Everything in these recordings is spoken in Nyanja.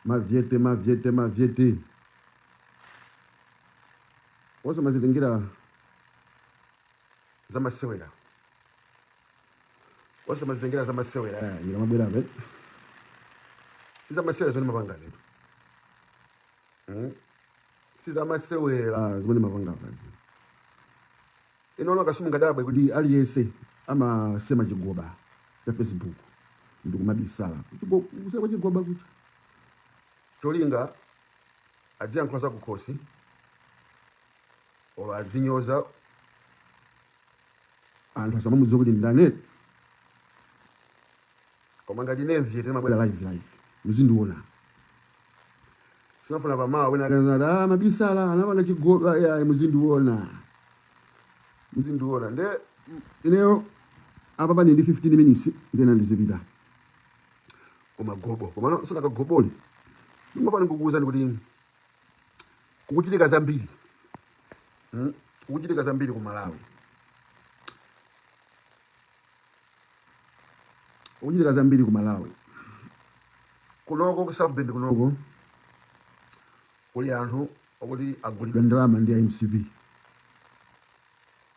mavyete wose mazilingira za masewera wose mazilingira za masewera ngira mabwera be za masewera zoni mapanga zitu si za masewera zoni mapanga bazi inono kashimunga dabwe kuti aliyese ama sema chigoba cha Facebook ndikumabisala kusema chigoba kucha cholinga adziyankhola za kukhosi oba adzinyoza anthu asamamudziwa kuti ndane koma ngati nemvye timabwera live muzindiona sinafuna pamawa wena akanati mabisala anapanga chigoba ya muzindiona nde ineyo apa pani ndi 15 minutes ndena ndizipita koma gobo koma no sona kagobole ndimapani kukuza ndikuti kukuchitika zambiri kukuchitika zambiri ku Malawi kukuchitika zambiri ku Malawi kunoko ku South Bend kunoko kuli anthu okuti agulidwa ndalama ndi MCP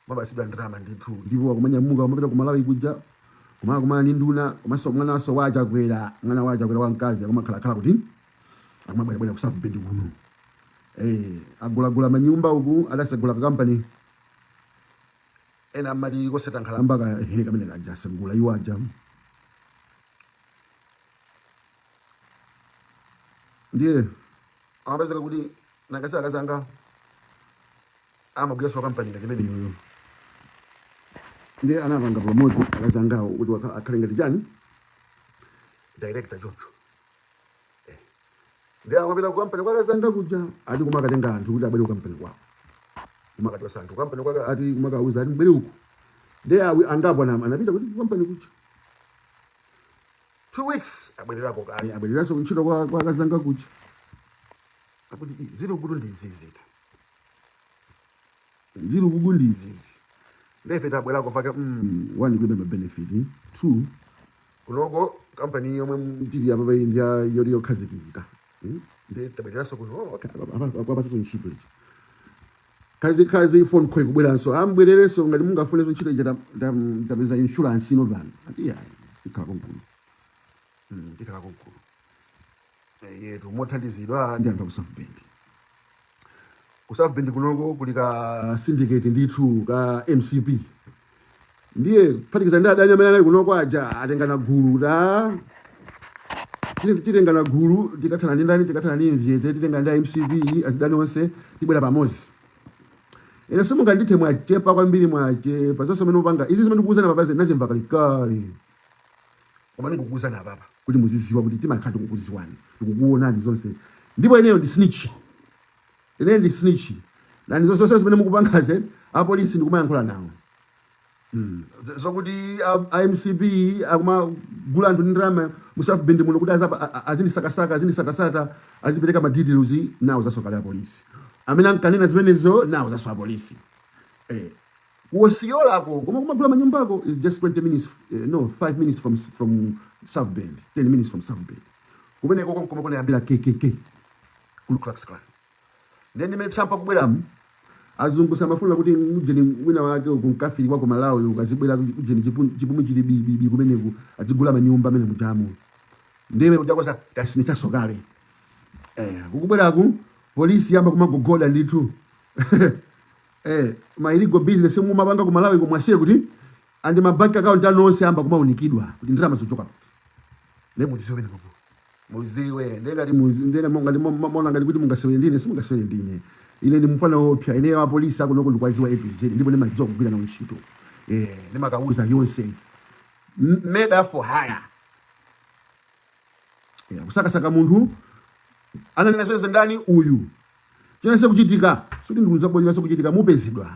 mabasidwa ndalama ndithu ndipo akumanyammuka amapita ku Malawi kuja kumana ni nduna komanso mwana waso wachakwera mwana wachakwera wamkazi akumakhala kuti akumabwera ku South Bend kuno agulagula manyumba uku adasagula company ena amati koseta nkhalamba kamene kaja asagula iwo aja ndiye amapezeka kuti nakasa akazanga amagula so company ngati imene yoyo ndiye anapanga promote akazangawo kuti akhale ngati chani director chocho ndiye amapita ku company kwa akazanga kuja ati kumakatenga anthu kuti abwere ku company kwawo kumakati wasantu company kwa ati kumakauza ati mbere uku ndiye angapo anapita kuti company kuja 2 weeks abwererako kale abwereraso kuntchito kwa akazanga kuja akuti ziri kudu ndizizitu ziri kugu ndizizi ndefe tabwerako faka one kulibe benefit 2 kunoko company yomwe mtili apa india yori yokhazikika nde tabwereraso kuno apa sasa ntchito ichi kazi phone call kubweranso ambwerereso ngati mungafune ntchito ichi tapeza insurance ino bana ati ya ikhala konkulu ikhala konkulu yetu mothandizidwa ndi anthu ku South Bend ku South Bend kunoko kuli ka syndicate ndithu ka MCP ndiye phatikiza ndi adani amene ali kunoko aja atengana gulu la titengana gulu tikathana ndi ndani tikathana ndi mvyete titengana ndi MCP azidani onse tibwera pamozi ene simunga ndithe mwachepa kwambiri mwachepa zonse mene upanga izi zimene ndikuuzana papazi nazimva kalikali koma ndikukuuzana papa kuti muziziwa kuti timakhala tikukuziwani tikukuonani zonse ndipo ineyo ndi snitch ine ndi snitch na ndizo zimene mukupangaze apolisi ndikumayankhula nawo zokuti MCP akumagula anthu ndi ndalama mu South Bend muno kuti azindisakasaka azindisatasa azipereka ma details nawo zasokala ya polisi amene ankanena zimenezo nawo zaso apolisi wosiyolako koma kumagula manyumbako is just 20 minutes 5 minutes from South Bend 10 minutes from South Bend kumene koma kuna yambira KKK Ku Klux Klan then me Trump akubweramu azungusa mafuna kuti ujeni wina wake kunkafiri kwa Malawi ukazibwera ujeni chipumu chili bibi kumeneku azigula manyumba amene mujamu ndime ujakosa tasinicha sokale kukubweraku polisi yamba kumagogoda ndithu ma illegal business mumapanga ku Malawi kumwasiye kuti andi ma bank account anonse amba kumaunikidwa kuti ndalama zochoka kuti ne muziwe ndipo muziwe ndenga mona ngati kuti mungasewe ndine simungasewe ndine ine ndi mfana opya ine wa polisi akunoko ndikwaziwa A to Z ndipo nemadziwa kugwira na ntchito nemakauza yonse made for hire kusakasaka munthu ananena zonse ndani uyu chinase kuchitika suti ndikuza bonyera kuchitika mupezedwa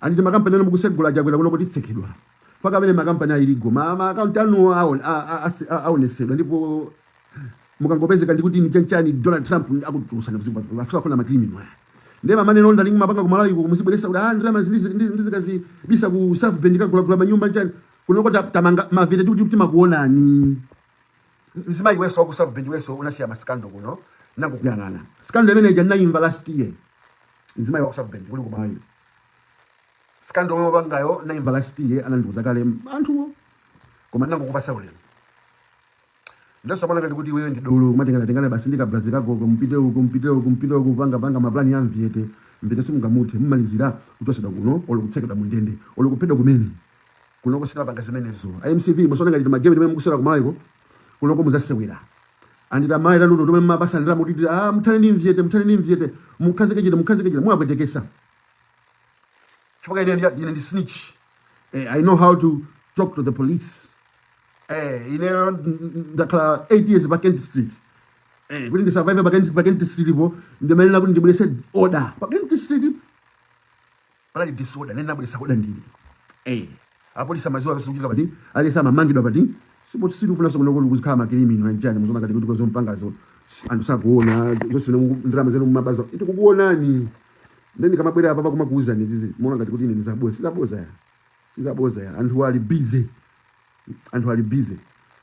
andi makampani ano mukusegula jakwera kuno kuti tsekedwa faka amene makampani ayiligo ma account anu aonesedwa ndipo mukangopezeka ndikuti nchanchani Donald Trump akutulusa afisa kuna makriminal ndiye mamane nonda lingi mapanga ku Malawi kumusibweresa kuti ndalama ndizikazi bisa ku South Bend kagula manyumba nchani kunoko tamanga mavete kuti makuonani nzima iweso wakusavu bendi weso unasiya maskando kuno nangu kuyangana skando manager naimva last year nzima wakusavu bendi uli kumayo skando mwe bangayo naimva last year anandiuza kale anthu koma nangu kupasa ulemu ndio sabona ngati kuti wewe ndi dolo kumatengana tengana basi ndika brazil kako kumpite uku panga maplani ya mvete simungamuthe mmalizira kutoseda kuno olukutsekeda mundende olukupeda kumene kuno kusina panga zimenezo IMCP musona ngati magame timene mukusera kumaiko kuno ko muzasewera andita maira nudo tomwe mabasa ndira mutiti mthani ndi mvyete mukhazikechita mwapwetekesa chifukwa ine ndi snitch I know how to talk to the police ndakhala 8 years Bakenti Street kuti ndisurvive Bakenti Street ipo ndimayenera kuti ndibwerese order Bakenti Street pali disorder nabweresa order ndini apolisi amaziwa kusungika pati alisa mamangidwa pati sipoti sirufuna sokuno kuti kuzikhala makirimini wanjani muzona ngati kuti kwezompangazo anthu sakuona zosine ndirama zenu mumabazo iti kukuonani then kamabwera apa kumakuuzani zizi muona ngati kuti ine sizaboza ya anthu ali busy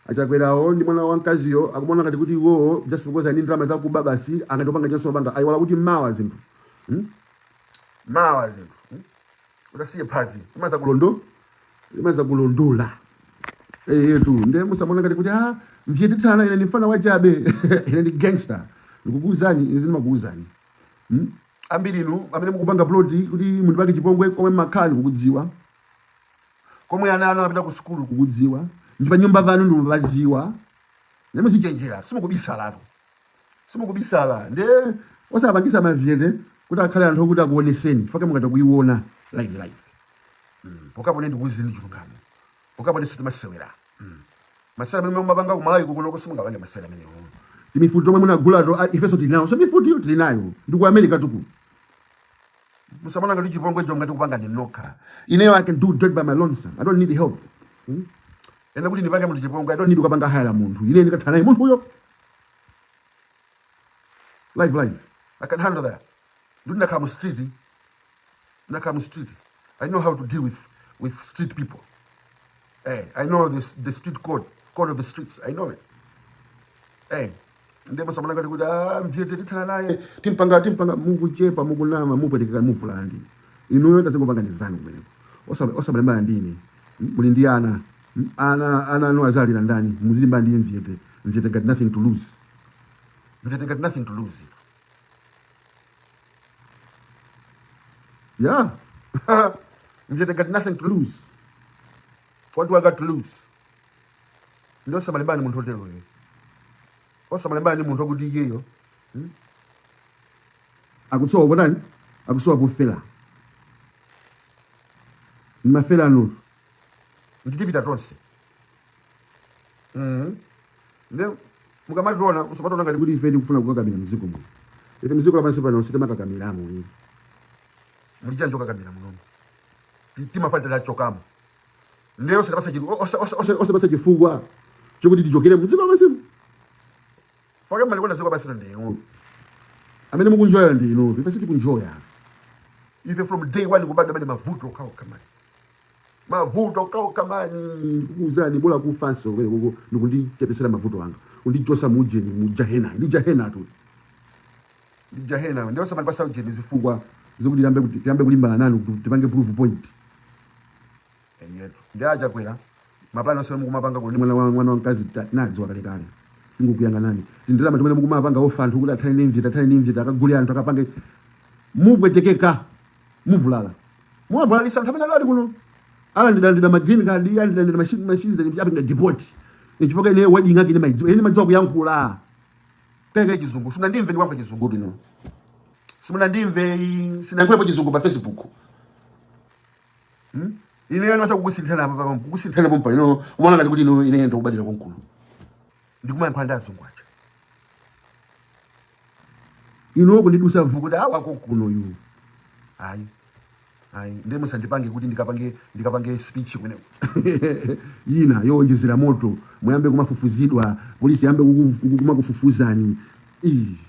achakwerawo ndi mwana wankaziyo akumona ngati kuti iwo just because ani ndirama zakuba basi angatopanga chonso banga ayiwala kuti mawa zinthu usasiye phazi imaza kulondola tu nde musamona ngati kuti mvyetithana ine ndifana wachabe ine ndi gangster ndikukuuzani ine zinimakuuzani ambiri inu amene mukupanga ploti kuti munthu pake chipongwe komwe makhali kukudziwa komwe ana apita ku skulu kukudziwa ndipa nyumba pano ndimubaziwa neme sichenjera simukubisala nde osapangisa mavyete kuti akhale anthu okuti akuoneseni fake mukati kuiona live pokapo ndi kuzini chilungamo pokapo ndi sitimasewera masela mwe mabanga kumalayi kuno kusimungabange masela mene imifuto tomwe munagula to ifeso tilinayo so mifuto yo tilinayo ndi ku America tuku musamana ngati chipongwe jo ngati kupanga ndinoka ineyo I can do dirt by my lonesome I don't need help ena kuti ndipange munthu chipongwe I don't need ukapanga haya munthu ine ndikathana naye munthu uyo live I can handle that do ndakhala mu street I know how to deal with street people. I know the street code of the streets. I know it. Ndemo samana ngati kuti mvyete tithana naye timpanga mukuchepa mukunama mupwetekeka muvulandi inuyo tazingopanga ndizanu kumeneko osabalembana ndine muli ndi ana anu azalira ndani muzilimba ndi mvyete got nothing to lose. Yeah. Mvyete got nothing to lose. What do I got to lose? Ndio sabalembani muntu hotelo ye. Osabalembani muntu okuti iyeyo. Akusowa bonani? Akusowa kufela. Mafela no. Nditipita tonse. Ndio mukamatona usabatona ngati kuti ife ndikufuna kukakamira muziko muno. Ife muziko lapansi pano sitema kakamiramo iyi. Mulija njoka kamira muno. Timafatira chokamo. Ndio osabasa chifugwa chokuti tichokere muziko masimu. Faka mali kona ziko basi ndino. Amene mukunjoya ndino, ife siti kunjoya. Ife from day one kubanda bali mavuto kawo kamani. Kuzani bola kufanso kuko ndikundichepesera mavuto anga. Undijosa mujeni mujahena. Ndi jahena. Ndio samani pasa ujeni zifugwa zokuti yambe kulimbana nanu tipange proof point. Yetu ndiaja kwera maplano sema mukumapanga kuti mwana wankazi nadzo akalekale ngukuyanga nani ndira matomene mukumapanga ofanthu kuti athane nimvita akagule anthu akapange mupwetekeka muvulala muvalalisa anthu amene ali kuno ala ndida ma green card ya ndida mashiza ndi apinga deport ichipoka ine wedding ngaki ine madziwa kuyankhula peke chizungu sina ndimve ndikwanga chizungu lino simuna ndimve sinankwepo chizungu pa Facebook ine yana kukusithana pompa ino umana ngati kuti ino ine ndo kubadira konkulu ndikuma mphanda azungwacha ino kundidusa mvuko kuti awa kokuno yu hayi ndemo sandipange kuti ndikapange speech kwene yina yonjezera moto muyambe kumafufuzidwa polisi yambe kumakufufuzani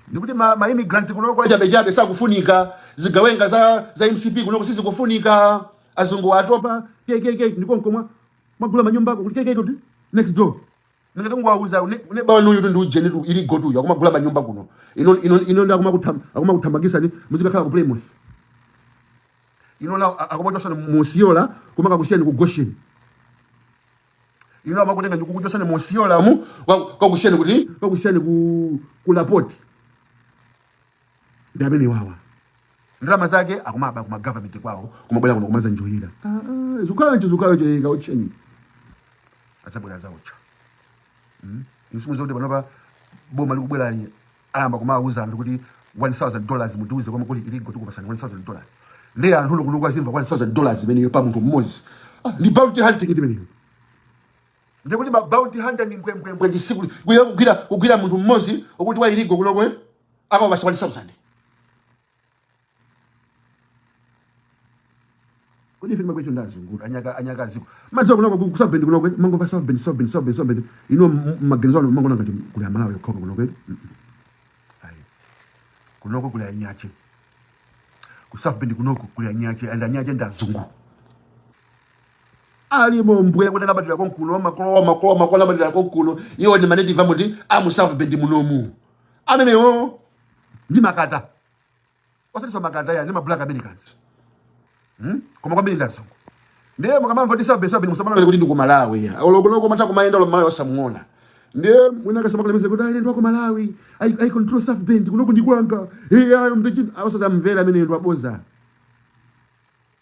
ndikuti ma immigrant kuno kwa jabe sakufunika zigawenga za MCP kuno kusizi kufunika azungu atopa keke ndiko nkoma magula manyumba kuti keke kuti next door Ngati ngwauza une bawo nuyu ndi ujeni tu ili godu ya kumagula manyumba kuno. Ino nda kumakuthamangisa ni muzika khala ku Plymouth. Ino na akumajosa Mosiola kumaka kusiyani ku Goshen. Ino amakutenga kukujosa ni Mosiola mu kwa kusiyani kuti kwa kusiyani ku Laport. Ndabeni wawa. Ndalama zake akumaba kuma government kwao kumabwela kuno kumaza njohira. Zukanje ngaucheni. Atsabwela zaocha. Nisimuze kuti panopa boma likubwera ali amba kumauza anthu kuti $1,000 mutuze koma kuli iligo tikupasani $1,000. Ndiye anthu kuno azimva $1,000 imeneyo pa munthu mmodzi. Ndi bounty hunting imeneyo. Ndiye kuti bounty hunter ndi mbwembwe ndi siku kugwira munthu mmodzi okuti wa iligo kunoko akawapasa $1,000. Kodi filima kwetu ndazungula anyaka aziko madziwa kunoko kusabend kunoko mango pa sabend ino magenzo mango ngati kuli amalawi khoko kunoko ayi kunoko kuli anyache kusabend kunoko kuli anyache anyache ndazungu ali mombwe kuti nabadira konkuno makolo nabadira konkuno iwo ni manedi vamuti amu sabend munomu ameneyo ndi makata wasati so makata ya ndi ma black Americans. Koma kwambiri ndazo. Ndiye mukamamva tisabe musamana kuti ndi ku Malawi. Olokoloko mata kumayenda lo Malawi osamuona. Ndiye mwina kasema kulemeze kuti ayi ndo ku Malawi. I control South Bend kunoko ndikwanga. Ayi mbechi awosaza mvera amene ndo aboza.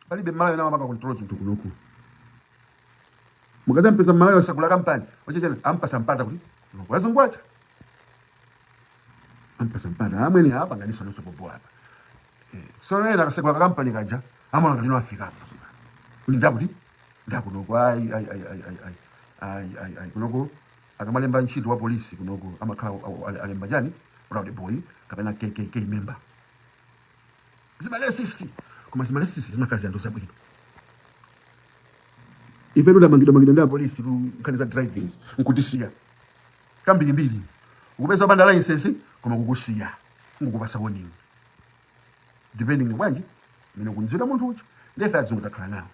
Palibe Malawi na mama control chintu kunoko. Mukaza mpesa Malawi osakula kampani. Ocheche ampa sampata kuti. Wazungwacha. Ampa sampata. Amweni hapa nganiso no sopopo hapa. So na kasakula kampani kaja. Amona ngati no Africa hapa. Kuli ndakuti ndakunoko ai kunoko akamalemba ntchito wa polisi kunoko amakhala alemba jani proud boy kapena KKK member. Zimale 60 koma zimale 60 zimakazi ando sabwino. Ife ndo mangida nda polisi kukaniza driving nkutisiya. Kambiri mbiri. Ukupeza banda license koma kukusiya. Ngukupasa warning. Depending wanji mino kunzira munthu uchi ndefe adzikutakhala nawo.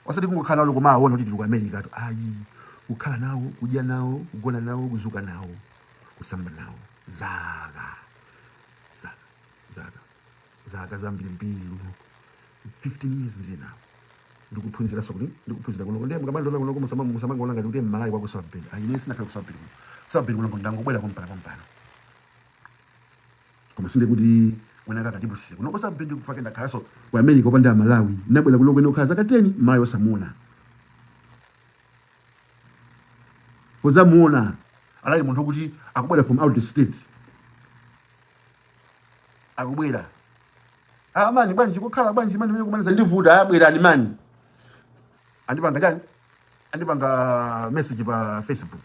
Wasati kungokhala nawo koma awona kuti ku America to ayi kukhala nawo kudya nawo kugona nawo kuzuka nawo kusamba nawo zaka zambiri 15 years ndi nawo ndikuphunzira sokuli ndikuphunzira kuno ndiye mukamando kuno musamanga olanga kuti Malawi kwa South Bend ayi nesi nakhala ku South Bend kuno ndangobwera kompana koma sinde kuti wena kaka dibusi kuno South Bend kufake ndakhaso ku America opanda Malawi nabwera kuno kwene okhaza ka 10 Malawi osamuona muona alali munthu kuti akubwera from out the state akubwera mani bwanji kukhala bwanji mani mene kumaniza ndivuta abwera ni mani andipanga chani andipanga message pa Facebook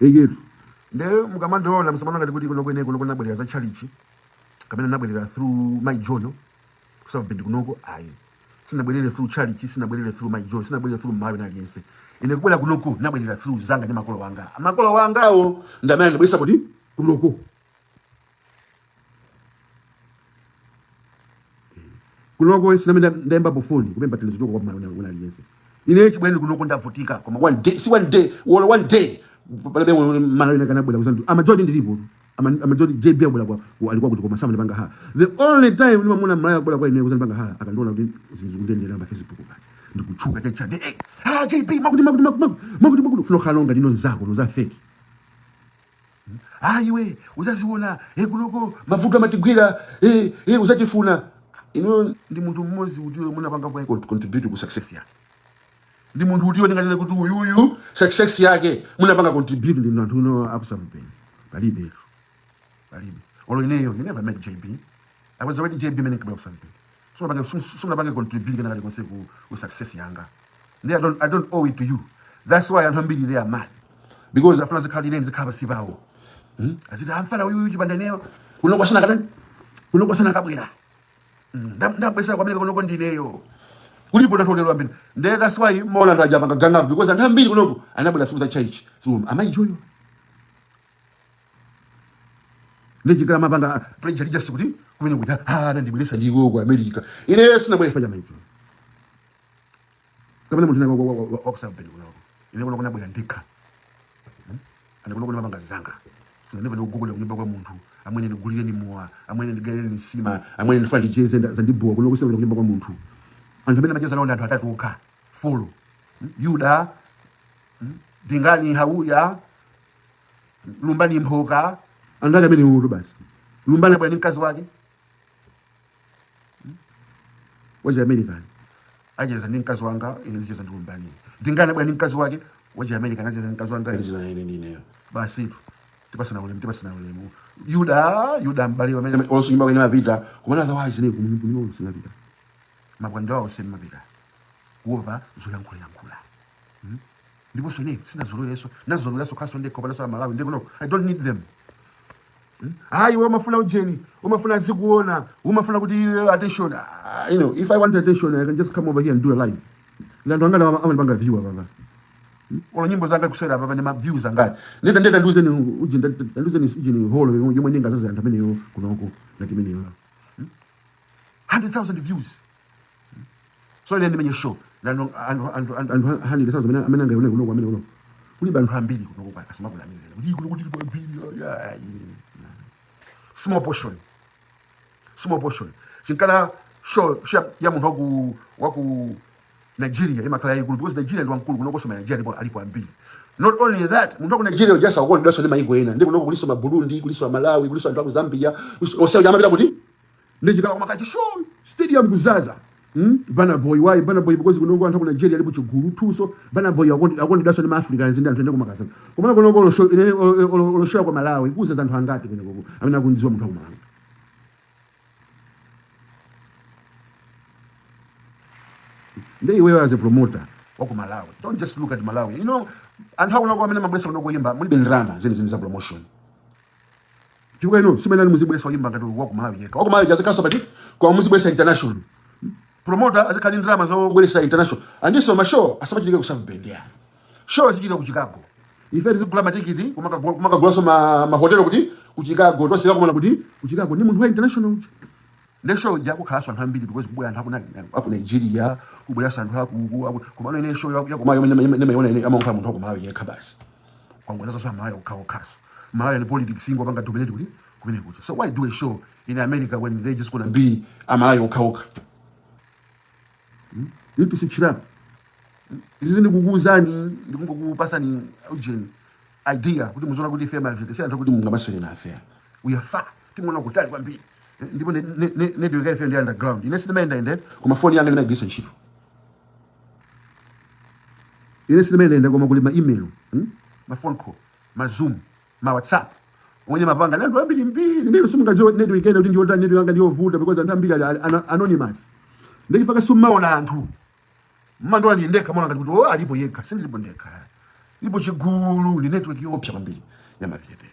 yetu nde mukamandola musamana ngati kuti kuno kwene kuno nabwera za chalichi kamene nabwerera through my joyo South Bend kunoko ayi sinabwerere through chalichi sinabwerere through my joy sinabwerere through Malawi na aliyense ine kubwera kunoko nabwerera through zanga ndi makolo wangawo ndamene ndibwesa kuti kunoko kunoko sinamenda ndemba bofoni kumemba televiziyo kwa Malawi na aliyense ine chibwene kunoko ndavutika koma one day pale Malawi na kanabwera kuzandu amajodi ndilipo amajodi JB abwera alikuwa kuti koma samu ndipanga ha the only time nimamuna Malawi abwera kwa ine kuzandu panga ha akandola kuti zindikundendera pa Facebook pake ndikuchuka chachade JB makuti funo khalonga ndino nzako no za fake ayiwe uzaziona kunoko mavuto amatigwira uzatifuna ino ndi munthu mmodzi kuti munapanga kwa contribute ku success yake ndi munthu kuti ndingalele kuti uyu success yake munapanga contribute ndi anthu no akusavupen palibe olo ineyo you never met JB I was already JB many about something so napanga contribute kana kali konse ku success yanga I don't owe it to you. That's why I'm humbly there man because afuna zikhali nene zikhaba sibawo azida amfala uyu chibandaneyo kunokwasana kabwera ndabwesa kwamene kunoko ndineyo kulipo ndatolelwa mbini that's why mona ndajapanga ganga because ndambiri kunoko anabwera through the church through amayijoyo ndechikala mapanga preacher just kuti kumene kuti ndibwelesa ndiko ku America ine sinabwera fanya mayijo kamene munthu nako wakusabeni kunoko ine kunoko nabwera ndikha anakulokola mapanga zanga never ndikugugula kunyumba kwa munthu amwene ndigulireni mowa amwene ndigalireni nsima amwene ndifuna ndicheze zandibuwa kuno kusebenzera kunyumba kwa munthu anthu amene amacheza nawo ndi anthu atatu okha folo Yuda Dingani Hauya Lumbani Mpoka anthu amene uto basi Lumbani bwana mkazi wake waje American ajeza ndi mkazi wanga ine ndicheza ndi Lumbani Dingani bwana mkazi wake waje American ajeza ndi mkazi wanga ine ndicheza naye nini basi tipasana ulemu Yuda mbali wamene also nyumba wene mapita kumana otherwise ne kunyumba sinapita makwanda wao sema mapita kuopa zoyankhula ndipo sone sina zololeso nazololeso kaso ndeko balaso Malawi ndeko no I don't need them hayi wamafuna ujeni umafuna zikuona umafuna kuti attention you know if I want attention I can just come over here and do a live ndando angala amapanga viewer baba ola nyimbo zanga kusera baba ne ma views anga ndenda nduze ni ujeni holo yomwe ninga zaza anthu ameneyo kunoko ngati meneyo 100,000 views so ine ndimenye show nano and 100,000 amene anga yone kunoko amene kunoko kuli banthu ambiri kunoko kwa asima kulamizela kuti kunoko kuti bambiri small portion chinkala show ya munthu waku Nigeria imakhala yikulu because Nigeria ndi wamkulu kunoko soma Nigeria alipo ambiri not only that munthu wa Nigeria just akoni daso ndi maiko ena ndi kunoko kuliso Burundi kuliso Malawi kuliso anthu aku Zambia ose yamapita kuti ndijikala kwa makachi show stadium kuzaza Bana boy because kunoko anthu ku Nigeria alipo chigulu tuso Bana boy akoni daso ndi Africans ndi anthu ende kumakaza kumana kunoko lo show kwa Malawi kuzaza anthu angati kunoko amene akunziwa munthu wa Malawi Ndei wewe as a promoter wako Malawi don't just look at Malawi you know and how unako amene mabwesa kunoko yimba muli bendrama zeni za promotion chikuka ino simene ali muzibwesa yimba ngati wako Malawi yeka wako Malawi jazikaso pati kwa muzibwesa international promoter azikali drama zo bwesa international andiso mashow asabachilike kusafu bendea show zikile ku Chicago ife zikula matikiti kumaka gulaso ma hotel kuti ku Chicago to sika kumana kuti ku Chicago ni munthu wa international ne show jako khaso anthu ambiri because kubwera anthu aku Nigeria kubwera anthu aku kumana ine show yako mayo nemayona ine amankha munthu aku Malawi yekha basi kwangwaza so amayo ukhawo khaso Malawi ni politics ingo banga dominate kuti kumene kucho so why do a show in America when they just gonna be amayo ukhawo into sikira izi ndikukuzani ndikungokupasani ujeni idea kuti muzona kuti fema vile si anthu kuti mungamaswele na affair we are far timona kutali kwambiri ndipo network yafe ndi underground ine sinemaenda ende koma phone yanga ndimagisa ntchito ine sinemaenda ende koma kuli ma email ma phone call ma zoom ma WhatsApp wenye mapanga nandu ambiri mbiri ndiro simungaziwa network ende kuti ndiyota network yanga ndiyovuta because anthu ambiri anonymous ndikifaka sumaona anthu mmandola ndi ndeka mwana ngati kuti alipo yekha sindilipo ndekha lipo chigulu ni network yopya kwambiri ya maviete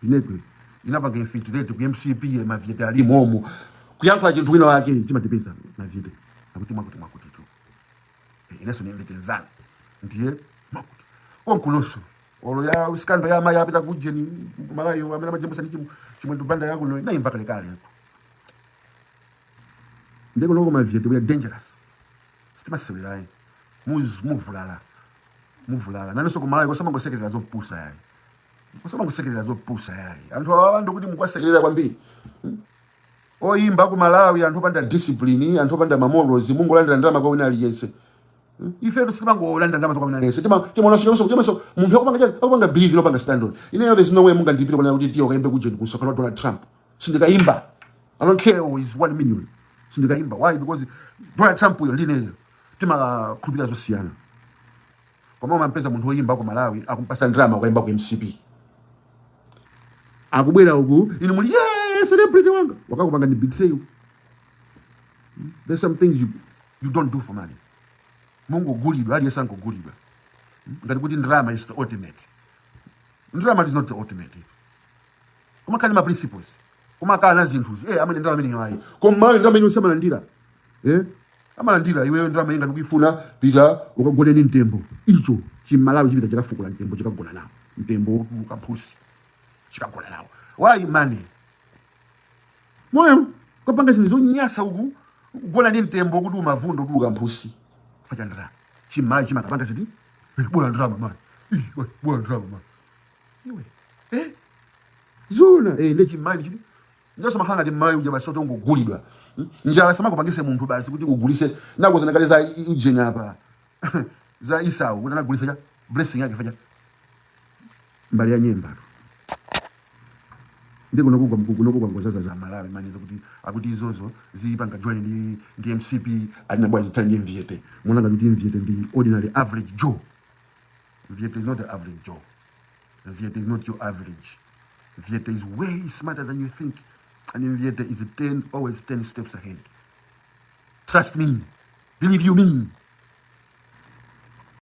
network inapanga infiltrate ku MCP ya maviete ali momo kuyankha chinthu wina wake chimatipeza maviete akuti mwakuti tu ineso ni mvetenzana ndiye mwakuti konkuloso olo ya uskando ya maya apita kujeni Malayo amene majembusa ni chimwe ndubanda yako no inaimva kale yako ndeko loko maviete we are dangerous sitimasiwilayi muvulala naneso ku Malayo kosama ngosekerera zopusa yayi kosama ngosekerera zopusa yayi anthu awanda kuti mukwasekerera kwambiri oyimba ku Malawi anthu opanda discipline anthu opanda mamorals mungolandira ndalama kwa wina aliyense ife simangolandira ndalama kwa wina aliyense timona so munthu akupanga believe lopanga standard ine there's no way mungandipira kuna kuti tiyo kaimbe kujeni kusokhala Donald Trump sindikaimba I don't care who is 1 million sindikaimba why because Donald Trump uyo ndine tima kupira zosiyana koma mampeza munthu oyimba ku Malawi akumpasa drama kwaimba ku MCP akubwera uku ine muli celebrity wanga wakakupanga ni betray you there's some things you don't do for money mungu gulidwa ali yesango gulidwa ngati kuti drama is the ultimate drama is not the ultimate koma kali ma principles koma kana zinthu amene ndama amene yayi koma ndama amene usamalandira amalandira iweyo ndama inga ndikufuna pita ukagone ni mtembo icho chimalawi chipita chakafukula mtembo chikagona nawo mtembo ukaphusi chikagona nawo why money moyo kopanga zinthu zonyasa uku ugona ni mtembo kuti umavundo kuti ukamphusi facha ndara chimayi chimakapanga ziti bora ndama mani bwana drama iwe zona ndechimali chiti ndosamahanga ti mayi uja basi tongogulidwa njala samakupangise munthu basi kuti ugulise nakuza nakale za ujeni apa za Isau kuti anagulisa cha blessing yake facha mbali ya nyemba ndiko nokugwa ngozaza za Malawi maniza kuti akuti izozo zipanga join ndi MCP anabwa zitanje mviete munanga kuti mviete ndi ordinary average Joe. Mviete is not the average Joe. Mviete is not your average. Mviete is way smarter than you think. And Mviete is always 10 steps ahead. Trust me. Believe you me.